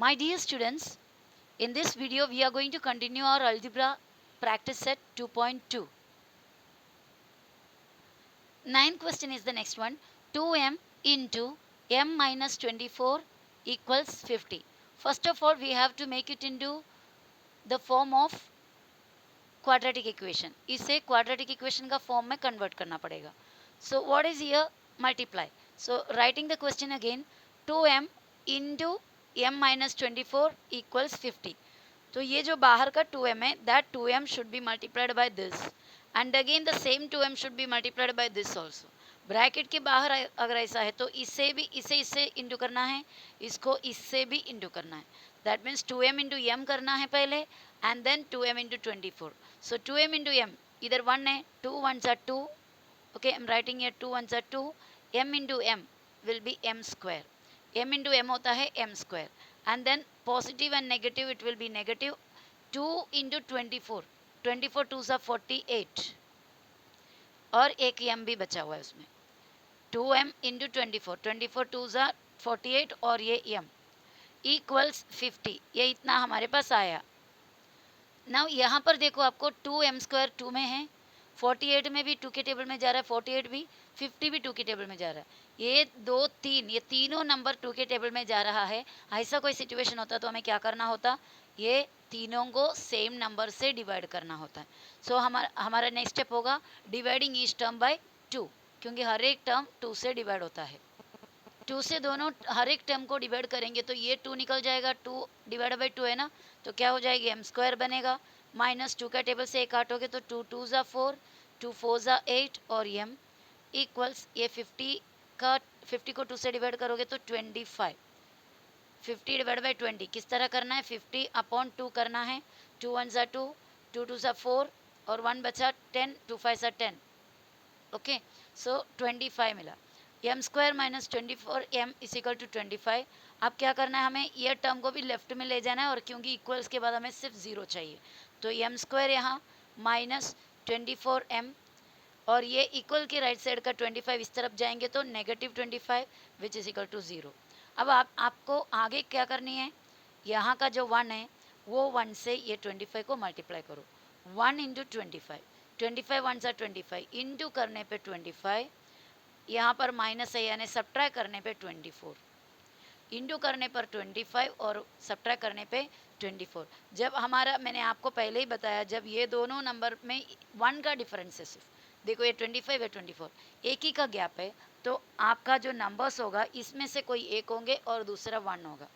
My dear students, in this video we are going to continue our algebra practice set 2.2. Ninth question is the next one. 2m into m minus 24 equals 50. First of all, we have to make it into the form of quadratic equation. इसे quadratic equation का form में convert करना पड़ेगा. So what is here? Multiply. So writing the question again, 2m into m minus 24 equals 50. तो ये जो बाहर का 2m है, that 2m should be multiplied by this, and again the same 2m should be multiplied by this also. Bracket के बाहर अगर ऐसा है तो इससे भी इससे इंटू करना है, इसको इससे भी इंटू करना है. That means 2m into m करना है पहले, and then 2m into 24. So 2m into m इधर 1 है, 2 1s are 2. Okay, I am writing here 2 1s are 2. m into m will be m square. m into m होता है m square, and then positive and negative it will be negative. 2 into 24, 24 2s are 48, और एक m भी बचा हुआ है उसमें. 2m into 24, 24 2s are 48 और ये m equals 50. ये इतना हमारे पास आया. नाउ यहाँ पर देखो, आपको 2m स्क्वायर 2 में है, 48 में भी 2 के टेबल में जा रहा है, 48 भी, 50 भी 2 के टेबल में जा रहा है. ये 2 3 ये तीनों नंबर 2 के टेबल में जा रहा है. ऐसा कोई सिचुएशन होता तो हमें क्या करना होता, ये तीनों को सेम नंबर से डिवाइड करना होता है. सो हमारा नेक्स्ट स्टेप होगा डिवाइडिंग ईच टर्म बाय 2, क्योंकि हर एक टर्म 2 से डिवाइड होता है. 2 से दोनों हर एक टर्म को डिवाइड करेंगे तो ये 2 निकल जाएगा, 2 डिवाइड बाई 2 है ना, तो क्या हो जाएगी m स्क्वायर बनेगा. माइनस 2 का टेबल से एक काटोगे तो 2 2s are 4, 2 4s are 8 और m इक्वल्स ये 50 को 2 से डिवाइड करोगे तो 25. 50 डिवाइड बाई 20 किस तरह करना है, 50 अपॉन 2 करना है. 2 1s are 2, 2 2s are 4 और 1 बचा 10, 2 5s are 10. ओके, सो 25 मिला. m square minus 24 m is equal to 25. अब क्या करना है, हमें ये टर्म को भी लेफ्ट में ले जाना है, और क्योंकि इक्वल्स के बाद हमें सिर्फ ज़ीरो चाहिए, तो m स्क्वायर यहाँ माइनस 24 m, और ये इक्वल के राइट साइड का 25 इस तरफ जाएंगे तो negative 25 which is equal to 0. अब आपको आगे क्या करनी है, यहाँ का जो 1 है वो 1 से ये 25 को मल्टीप्लाई करो. 1 इंटू 25, 25 1s are 25 इंटू करने पे 25, यहाँ पर माइनस है यानी सब्ट्रैक्ट करने पे 24, इंटू करने पर 25 और सब्ट्रैक्ट करने पे 24. जब हमारा, मैंने आपको पहले ही बताया, जब ये दोनों नंबर में 1 का डिफरेंस है, सिर्फ देखो ये 25 है 24, एक ही का गैप है, तो आपका जो नंबर्स होगा इसमें से कोई एक होंगे और दूसरा 1 होगा.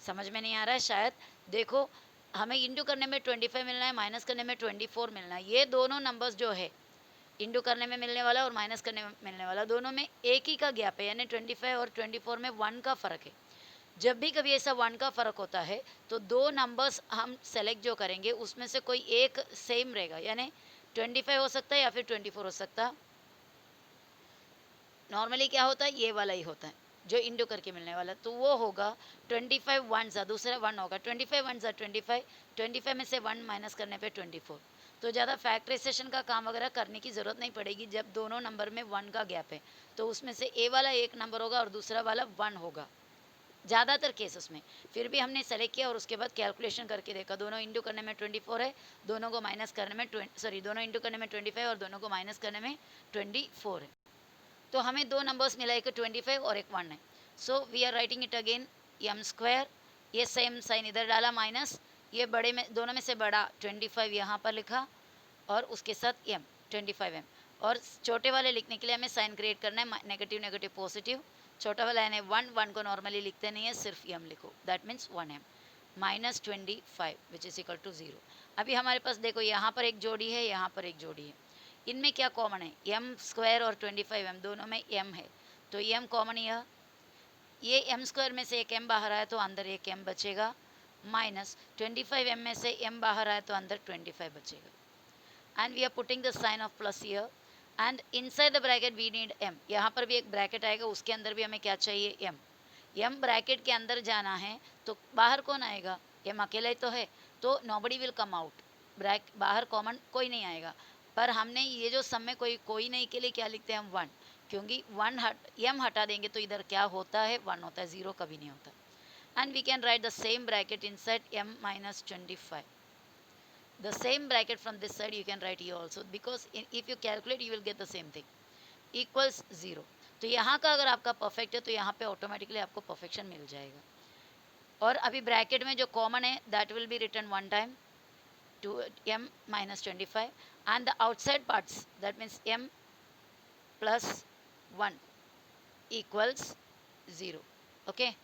समझ में नहीं आ रहा है शायद. देखो, हमें इंटू करने में 25 मिलना है, माइनस करने में 24 मिलना है. ये दोनों नंबर्स जो है इंटू करने में मिलने वाला और माइनस करने में मिलने वाला, दोनों में एक ही का गैप है, यानी 25 और 24 में 1 का फ़र्क है. जब भी कभी ऐसा 1 का फ़र्क होता है तो दो नंबर्स हम सेलेक्ट जो करेंगे उसमें से कोई एक सेम रहेगा, यानी 25 हो सकता है या फिर 24 हो सकता है. नॉर्मली क्या होता है, ये वाला ही होता है जो इंटू करके मिलने वाला, तो वो होगा 25 1 सा, दूसरा 1 होगा 25 1 सा 25, 25 में से 1 माइनस करने पे 24. तो ज़्यादा फैक्टराइजेशन का काम वगैरह करने की ज़रूरत नहीं पड़ेगी. जब दोनों नंबर में 1 का गैप है तो उसमें से ए वाला एक नंबर होगा और दूसरा वाला 1 होगा ज़्यादातर केसेस में. फिर भी हमने सेलेक्ट किया और उसके बाद कैलकुलेशन करके देखा, दोनों इंटू करने में 24 है, दोनों को माइनस करने में दोनों इंटू करने में 25 और दोनों को माइनस करने में 24 है. तो हमें दो नंबर्स मिला, एक 25 और एक 1 है. So we are writing it again, m square, ये सेम साइन इधर डाला माइनस, ये बड़े में दोनों में से बड़ा 25 यहाँ पर लिखा और उसके साथ m 25m, और छोटे वाले लिखने के लिए हमें साइन क्रिएट करना है, नेगेटिव नेगेटिव पॉजिटिव. छोटा वाला यानी 1 को नॉर्मली लिखते नहीं है, सिर्फ m लिखो, that means 1m minus 25 which is equal to 0. अभी हमारे पास देखो, यहाँ पर एक जोड़ी है, यहाँ पर एक जोड़ी है, इनमें क्या कॉमन है, m स्क्वायर और 25m दोनों में m है, तो m कॉमन ये m स्क्वायर में से एक m बाहर आया तो अंदर एक m बचेगा, माइनस 25m में से m बाहर आया तो अंदर 25 बचेगा. And we are putting the sign of plus here, and inside the bracket we need m. यहाँ पर भी एक ब्रैकेट आएगा, उसके अंदर भी हमें क्या चाहिए, m. m ब्रैकेट के अंदर जाना है तो बाहर कौन आएगा, m अकेला ही तो है, तो नोबडी विल कम आउट. बाहर कॉमन कोई नहीं आएगा, पर हमने ये जो सम में कोई नहीं के लिए क्या लिखते हैं हम 1, क्योंकि 1 m हटा देंगे तो इधर क्या होता है, 1 होता है, 0 कभी नहीं होता. and we can write the same bracket inside m minus 25. The same bracket from this side you can write here also, because if you calculate you will get the same thing, equals 0. तो यहाँ का अगर आपका perfect है तो यहाँ पे automatically आपको परफेक्शन मिल जाएगा. और अभी ब्रैकेट में जो कॉमन है that will be written one time to m minus 25, and the outside parts, that means m plus 1 equals 0. Okay,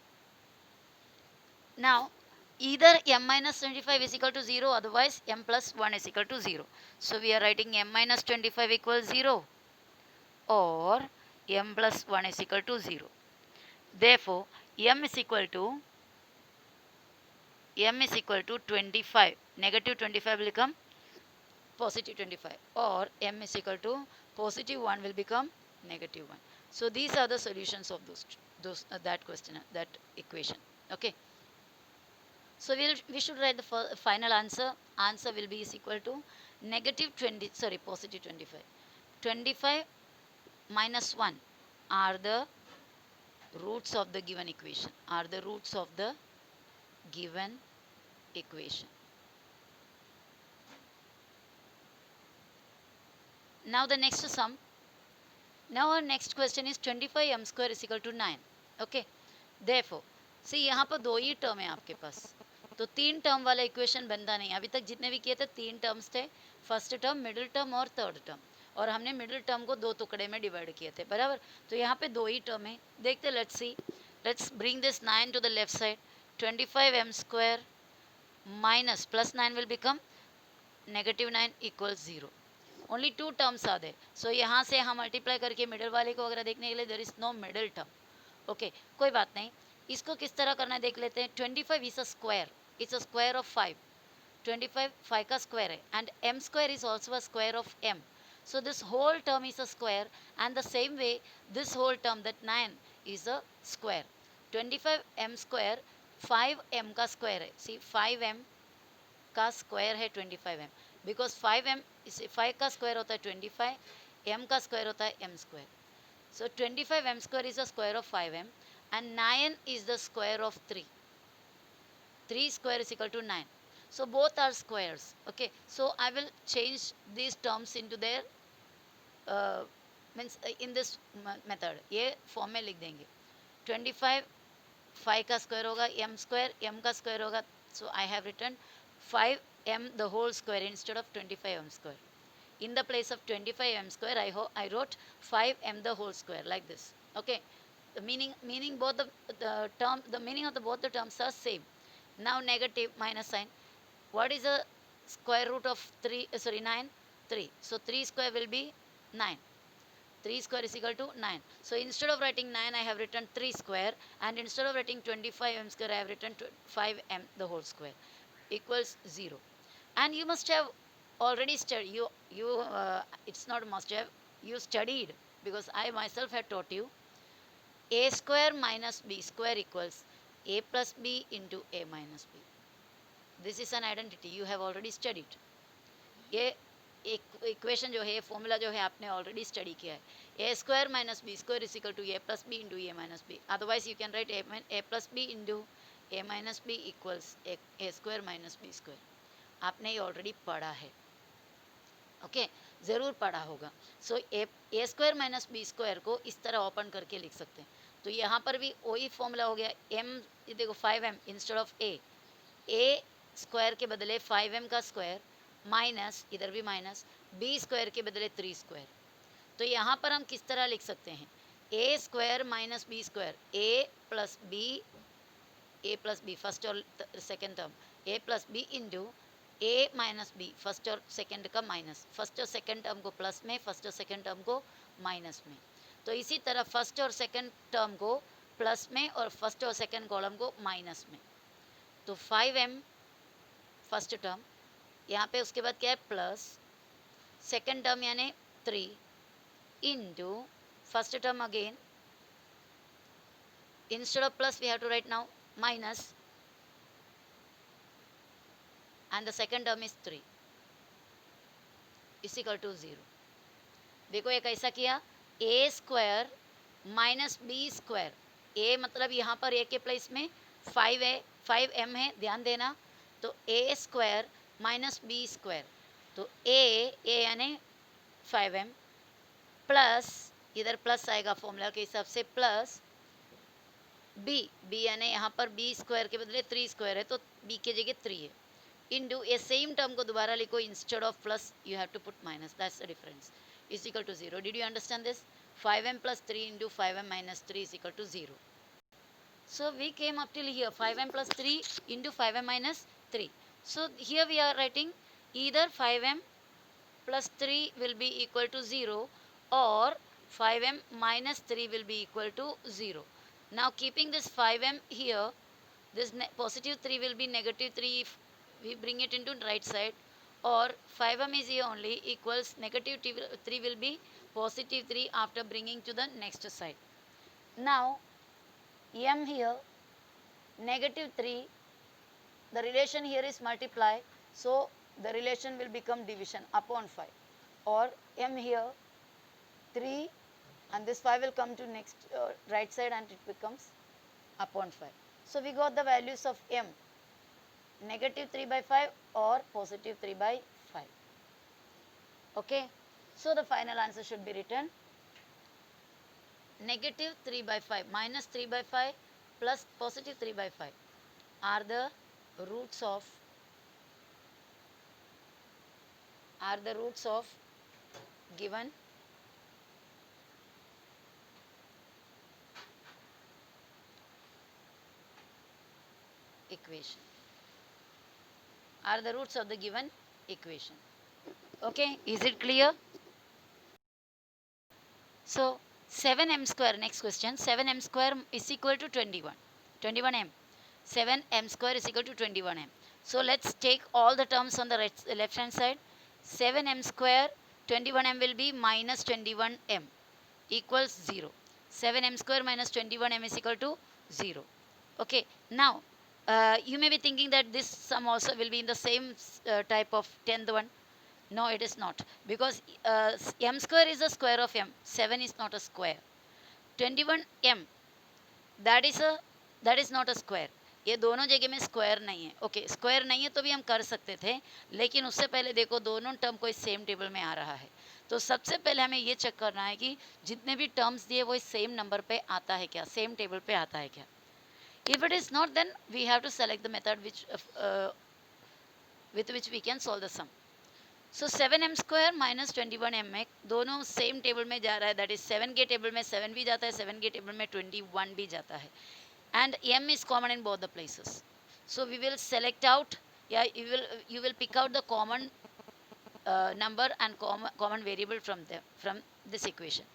now either m minus 25 is equal to 0, otherwise m plus 1 is equal to 0. So we are writing m minus 25 equals 0 or m plus 1 is equal to 0. Therefore m is equal to 25. Negative 25 will become positive 25, or m is equal to positive 1 will become negative 1. So these are the solutions of those that question, that equation. Okay, so we should write the final answer. Answer will be is equal to negative 20, sorry, positive 25. 25 minus 1 are the roots of the given equation, are the roots of the given equation. Now the next sum. Now our next question is 25m square is equal to 9. Okay, therefore see यहाँ पर दो ही term है आपके पास, तो तीन term वाला equation बनता नहीं. अभी तक जितने भी किए थे तीन टर्म्स थे, फर्स्ट टर्म, मिडिल टर्म और थर्ड टर्म, और हमने मिडिल टर्म को दो टुकड़े में डिवाइड किए थे, बराबर. तो यहाँ पे दो ही टर्म है. देखते, let's see, let's bring this 9 to the left side. 25m square minus plus 9 will become negative 9 equals 0. Only two terms are there. So यहाँ से हम मल्टीप्लाई करके मिडिल वाले को अगर देखने के लिए, there is no middle term. Okay, कोई बात नहीं. इसको किस तरह करना है देख लेते हैं. 25 is a square, it's a square of 5. 25 5 का स्क्वायर है, and m square is also a square of m. So this whole term is a square, and the same way this whole term, that 9, is a square. 25m square 5m का square है. See, 5m का square है 25m, because 5m 5 का square होता है 25, m का square होता है m square. So 25m square is the square of 5m, and 9 is the square of 3. 3 square is equal to 9. So both are squares. Okay, so I will change these terms into their means in this method. ये form में लिख देंगे. 25 5 का square होगा, m square m का square होगा. So I have written 5m the whole square instead of 25m square. In the place of 25m square, I wrote 5m the whole square, like this. Okay, the meaning both the term, the meaning of both the terms are same. Now negative minus sign. What is the square root of 3? Sorry, 9. 3. So 3 square will be 9. 3 square is equal to 9. So instead of writing 9, I have written 3 square, and instead of writing 25m square, I have written 5m the whole square equals 0. And you must have already studied. It's not must have. You studied, because I myself had taught you. A square minus b square equals a plus b into a minus b. This is an identity you have already studied. ये equation जो है, formula जो है, आपने already study किया है. A square minus B square is equal to A plus B into A minus B. Otherwise you can write A plus B into A minus B equals A square minus B square. आपने ये already पढ़ा है. Okay, ज़रूर पढ़ा होगा. So A square minus B square को इस तरह ओपन करके लिख सकते हैं. तो यहाँ पर भी वही फॉर्मूला हो गया. एम, देखो 5m instead of A square के बदले 5m का स्क्वायर, माइनस, इधर भी माइनस, बी स्क्वायर के बदले 3 स्क्वायर. तो यहाँ पर हम किस तरह लिख सकते हैं. ए स्क्वायर माइनस बी स्क्वायर, ए प्लस बी फर्स्ट और second term, A plus B into A minus B first और सेकेंड का माइनस, फर्स्ट और सेकेंड टर्म को प्लस में, फर्स्ट और सेकेंड टर्म को माइनस में. तो इसी तरह फर्स्ट और सेकेंड टर्म को प्लस में और फर्स्ट और सेकेंड कॉलम को माइनस में. तो 5m फर्स्ट टर्म, यहाँ पे उसके बाद क्या है, प्लस सेकेंड टर्म यानी 3 into first term again, instead of plus we have to write now minus, and the second term is 3 is equal to 0. देखो ये कैसा किया. A square minus B square, ए मतलब यहाँ पर ए के प्लेस में 5m है, ध्यान देना। तो a square minus b square, तो a यानी 5m प्लस, इधर प्लस आएगा फॉर्मूला के हिसाब से, प्लस b यानी यहाँ पर b स्क्वायर के बदले 3 स्क्वायर है तो b की जगह 3 है, इनटू ये सेम टर्म को दोबारा लिखो, instead of plus you have to put minus, that's the difference, is equal to 0. Did you understand this? 5m plus 3 into 5m minus 3 is equal to 0. So we came up till here, 5m plus 3 into 5m minus 3. So here we are writing either 5m plus 3 will be equal to 0 or 5m minus 3 will be equal to 0. Now keeping this 5m here, this positive 3 will be negative 3 if we bring it into right side, or 5m is here only, equals negative 3 will be positive 3 after bringing to the next side. Now m here negative 3, the relation here is multiply, so the relation will become division upon 5, or m here 3 and this 5 will come to next right side and it becomes upon 5. So we got the values of m, negative 3 by 5 or positive 3 by 5. Okay, so the final answer should be written negative 3 by 5 minus 3 by 5 plus positive 3 by 5 are the roots of given equation, are the roots of the given equation. Okay, is it clear? So 7m square, next question, 7m square is equal to 21m. 7m square is equal to 21m. So let's take all the terms on the left hand side. 7m square, 21m will be minus 21m equals 0. 7m square minus 21m is equal to 0. Okay, now you may be thinking that this sum also will be in the same type of 10th one. No, it is not, because m square is a square of m. 7 is not a square. 21m, that is not a square. ये दोनों जगह में square नहीं है. Okay, square नहीं है तो भी हम कर सकते थे, लेकिन उससे पहले देखो दोनों टर्म को इस सेम टेबल में आ रहा है. तो सबसे पहले हमें ये चेक करना है कि जितने भी टर्म्स दिए वो इस सेम नंबर पे आता है क्या, सेम टेबल पे आता है क्या. If it is not, then we have to select the method with which we can solve the sum. So 7m square minus 21m में दोनों सेम टेबल में जा रहा है, दैट इज 7 के टेबल में 7 भी जाता है, 7 के टेबल में 21 भी जाता है, and m is common in both the places. So we will select out, yeah, you will pick out the common number and common variable from this equation.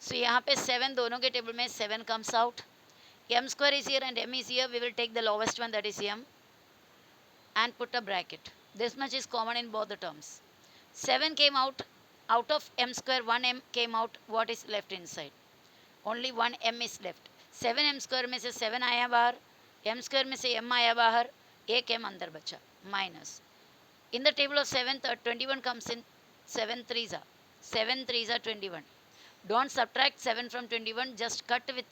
So यहाँ पे 7 दोनों के टेबल में 7 comes out, m square is here and m is here, we will take the lowest one, that is m, and put a bracket. This much is common in both the terms. 7 came out of m square, 1m came out, what is left inside? Only 1m is left. 7m square में से 7 आया बाहर, m square में से m आया बाहर, एक m अंदर बचा, minus. In the table of 7, 21 comes in, 7 3s are 21. Don't subtract 7 from 21, just cut 21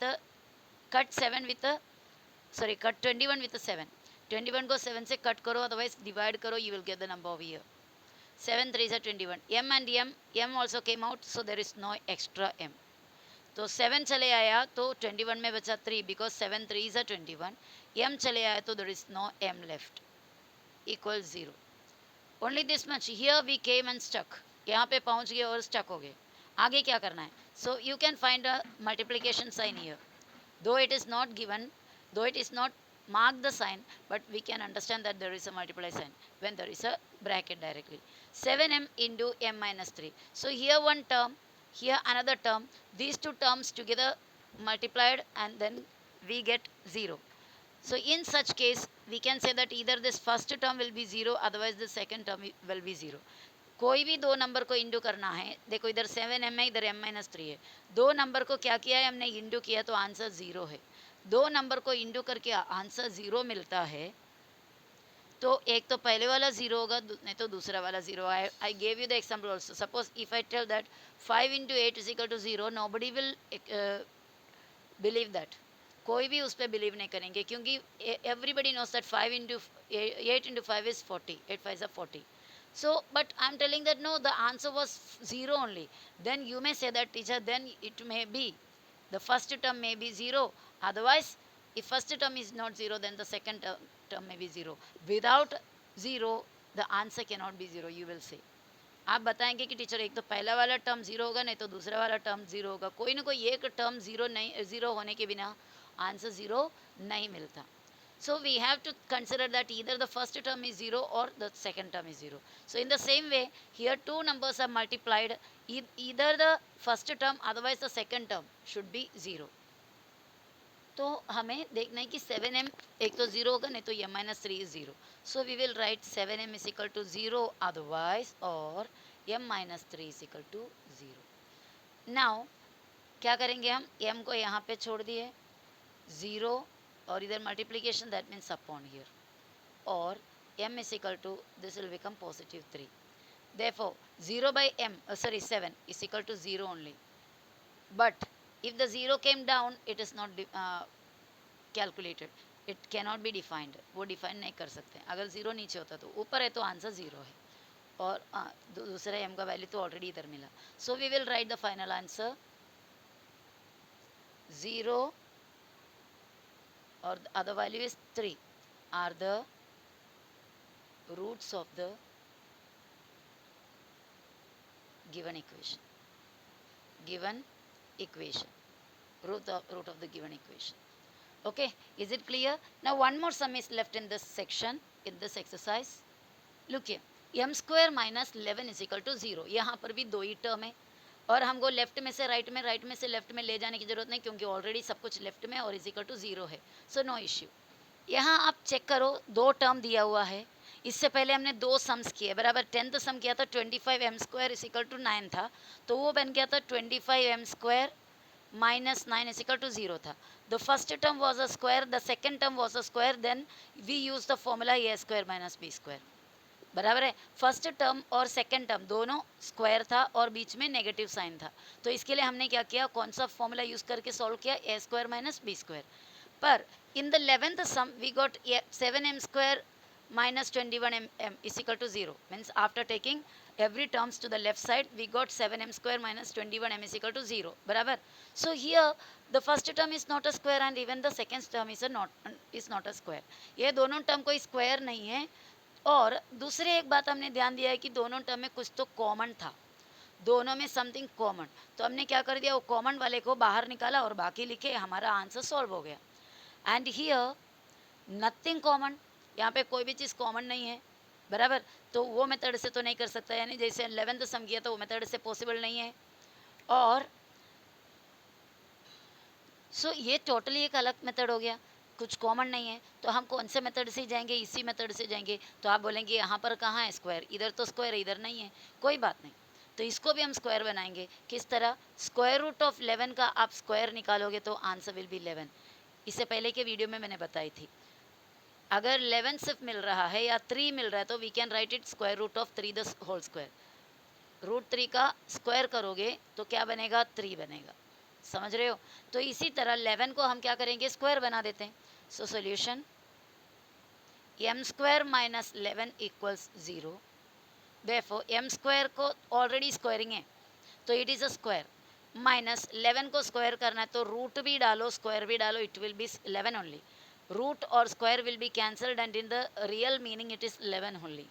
with the 7. 21 को 7 से cut करो, otherwise divide करो, you will get the number over here. 7 3s are 21. m and m also came out, so there is no extra m. तो 7 चले आया तो 21 में बचा 3, because 7 3s are 21. m चले आया तो there is no m left, equals 0. Only this much. Here we came and stuck. यहाँ पे पहुँच गए और stuck हो गए. आगे क्या करना है? So you can find a multiplication sign here. Though it is not given, though it is not marked the sign, but we can understand that there is a multiply sign when there is a bracket directly. 7m into m minus 3. So here one term, here another term. These two terms together multiplied and then we get 0. So in such case, we can say that either this first term will be 0, otherwise the second term will be 0. कोई भी दो number को इंडू करना है, देखो इधर 7m है, इधर m minus 3 है, दो नंबर को क्या किया है हमने, इंडू किया, तो आंसर 0 है. दो नंबर को इंडू करके आंसर 0 मिलता है, तो एक तो पहले वाला 0 होगा, नहीं तो दूसरा वाला 0. I gave you the example also. Suppose if I tell that 5 into 8 is equal to 0, nobody will believe that. कोई भी उस पर बिलीव नहीं करेंगे, क्योंकि everybody knows that 5 into 8 into 5 is 40, 8 5 are 40. So but I'm telling that no, the answer was 0 only. Then you may say that, teacher, then it may be the first term may be 0. Otherwise, if first term is not 0, then the second term may be 0. Without 0, the answer cannot be 0, you will say. आप बताएंगे कि teacher एक तो पहला वाला term zero होगा, नहीं तो दूसरा वाला टर्म जीरो होगा, कोई ना कोई एक टर्म जीरो नहीं, जीरो होने के बिना आंसर जीरो नहीं मिलता. So we have to consider that either the first term is 0 or the second term is 0. So in the same way, here two numbers are multiplied, either the first term, otherwise the second term should be 0. तो हमें देखना है कि 7m एक तो 0 होगा, नहीं तो m minus 3 is 0. So we will write 7m is equal to 0 otherwise, or m minus 3 is equal to 0. Now क्या करेंगे हम, m को यहाँ पे छोड़ दिए 0 और इधर multiplication, that means upon here, और m is equal to, this will become positive 3. Therefore 0 by m, 7 is equal to 0 only. But if the 0 came down, it is not calculated, it cannot be defined, वो define नहीं कर सकते. अगर 0 नीचे होता तो, ऊपर है तो आंसर 0 है, और दूसरा m का वैल्यू तो ऑलरेडी इधर मिला. So we will write the final answer 0 or the other value is 3 are the roots of the given equation. Root of the given equation. Okay, is it clear? Now one more sum is left in this section, in this exercise. Look here, m square minus 11 is equal to 0. यहाँ पर भी दो ही term है, और हमको left में से right में, राइट में से लेफ्ट में ले जाने की जरूरत नहीं, क्योंकि ऑलरेडी सब कुछ लेफ्ट में और इज इक्वल टू 0 है. So no issue. यहाँ आप चेक करो, दो टर्म दिया हुआ है. इससे पहले हमने दो सम्स किए, बराबर. 10th सम किया था 25m square is equal to 9 था, तो वो बन गया था 25m square minus 9 is equal to 0 था. The first term was a square, the second term was a square, then we use the formula a square minus b square. बराबर है. First term और सेकंड टर्म दोनों square था और बीच में negative sign था, तो इसके लिए हमने क्या किया, कौन सा फॉर्मूला यूज करके सॉल्व किया, A square minus B square. पर in the 11th sum we got 7m square minus 21m is equal to 0. Means after taking every terms to the left side, we got 7m square minus 21m is equal to 0. बराबर. So here the first term is not a square and even the second term is not a square. ये दोनों term कोई square नहीं है. और दूसरी एक बात हमने ध्यान दिया है कि दोनों टर्म में कुछ तो कॉमन था, दोनों में समथिंग कॉमन, तो हमने क्या कर दिया, वो कॉमन वाले को बाहर निकाला और बाकी लिखे, हमारा आंसर सॉल्व हो गया. एंड हियर नथिंग कॉमन, यहाँ पे कोई भी चीज़ कॉमन नहीं है, बराबर. तो वो मेथड से तो नहीं कर सकता, यानी जैसे 11th सम किया तो वो मेथड से पॉसिबल नहीं है. और सो ये टोटली एक अलग मेथड हो गया, कुछ कॉमन नहीं है. तो हम कौन से मेथड से जाएंगे, इसी मेथड से जाएंगे. तो आप बोलेंगे यहाँ पर कहाँ है स्क्वायर, इधर तो स्क्वायर इधर नहीं है, कोई बात नहीं. तो इसको भी हम स्क्वायर बनाएंगे. किस तरह, स्क्वायर रूट ऑफ 11 का आप स्क्वायर निकालोगे तो आंसर विल बी 11. इससे पहले के वीडियो में मैंने बताई थी. अगर 11 सिर्फ मिल रहा है या 3 मिल रहा है तो we can write it square root of 3 the whole square. Root 3 का स्क्वायर करोगे तो क्या बनेगा, 3 बनेगा. समझ रहे हो. तो इसी तरह 11 को हम क्या करेंगे, स्क्वायर बना देते हैं. So solution m square minus 11 equals 0. Therefore m square को ऑलरेडी स्क्वायरिंग है तो it is a square. Minus 11 को स्क्वायर करना है तो रूट भी डालो स्क्वायर भी डालो, it will be 11 only. Root और square will be cancelled and in the real meaning it is 11 only.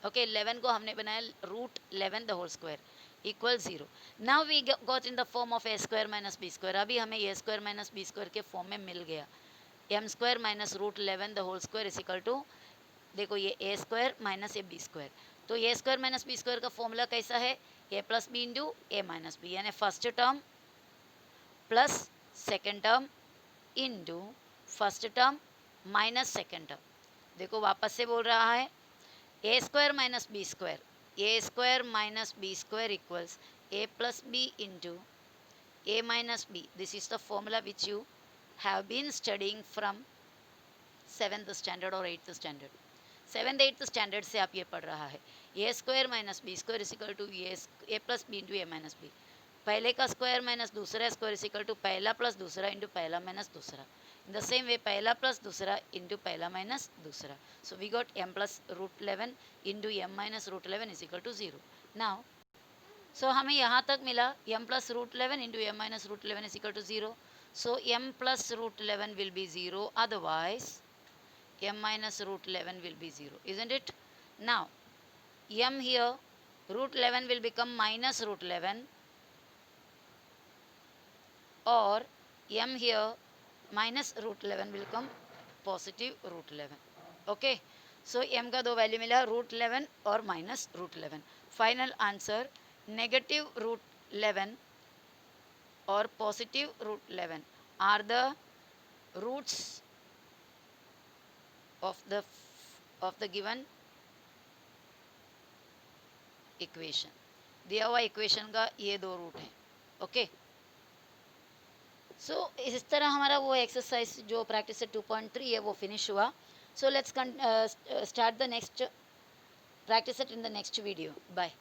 Okay, 11 को हमने बनाया root 11 the whole square equal 0. Now we got in the form of A square minus B square. अभी हमें A square minus B square के form में मिल गया. M square minus root 11 the whole square is equal to, देखो ये A square minus A B square. तो A square minus B square का फॉर्मूला कैसा है, A plus B into A minus B, यानी first term plus second term into first term minus second term. देखो वापस से बोल रहा है, A square minus B square, A square minus B square equals A plus B into A minus B. This is the formula which you have been studying from 7th standard और 8th standard. 7th 8th standard से आप ये पढ़ रहा है. A square minus B square is equal to A plus B into A minus B. पहले का square minus दूसरा स्क्वायर इज इक्वल टू पहला प्लस दूसरा इंटू पहला माइनस दूसरा. In the same way, पहला प्लस दूसरा इंटू पहला माइनस दूसरा. So we got m plus root 11 into m minus root 11 is equal to 0. Now, so हमें यहाँ तक मिला m plus root 11 into m minus root 11 is equal to 0. So m plus root 11 will be 0. Otherwise, m minus root 11 will be 0. Isn't it? Now, m here, root 11 will become minus root 11, or m here minus root 11 will come positive root 11. Okay, so m का दो value मिला, root 11 और minus root 11. Final answer, negative root 11 or positive root 11 are the roots of the given equation. दिया हुआ equation का ये दो root है. ओके, सो इस तरह हमारा वो एक्सरसाइज जो प्रैक्टिस 2.3 है वो फिनिश हुआ. So let's start the next practice it in the next video. Bye.